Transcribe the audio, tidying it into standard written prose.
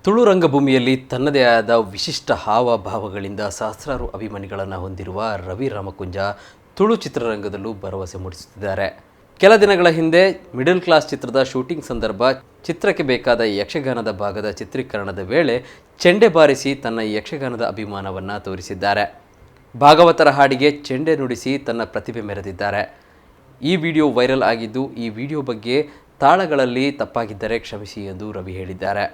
ತುಳು ರಂಗಭೂಮಿಯಲ್ಲಿ ತನ್ನದೇ ಆದ ವಿಶಿಷ್ಟ ಹಾವಭಾವಗಳಿಂದ ಸಹಸ್ರಾರು ಅಭಿಮಾನಿಗಳನ್ನು ಹೊಂದಿರುವ ರವಿ ರಾಮಕುಂಜ ತುಳು ಚಿತ್ರರಂಗದಲ್ಲೂ ಭರವಸೆ ಮೂಡಿಸುತ್ತಿದ್ದಾರೆ. ಕೆಲ ದಿನಗಳ ಹಿಂದೆ ಮಿಡಲ್ ಕ್ಲಾಸ್ ಚಿತ್ರದ ಶೂಟಿಂಗ್ ಸಂದರ್ಭ ಚಿತ್ರಕ್ಕೆ ಬೇಕಾದ ಯಕ್ಷಗಾನದ ಭಾಗದ ಚಿತ್ರೀಕರಣದ ವೇಳೆ ಚೆಂಡೆ ಬಾರಿಸಿ ತನ್ನ ಯಕ್ಷಗಾನದ ಅಭಿಮಾನವನ್ನು ತೋರಿಸಿದ್ದಾರೆ. ಭಾಗವತರ ಹಾಡಿಗೆ ಚೆಂಡೆ ನುಡಿಸಿ ತನ್ನ ಪ್ರತಿಭೆ ಮೆರೆದಿದ್ದಾರೆ. ಈ ವಿಡಿಯೋ ವೈರಲ್ ಆಗಿದ್ದು, ಈ ವಿಡಿಯೋ ಬಗ್ಗೆ ತಾಳಗಳಲ್ಲಿ ತಪ್ಪಾಗಿದ್ದರೆ ಕ್ಷಮಿಸಿ ಎಂದು ರವಿ ಹೇಳಿದ್ದಾರೆ.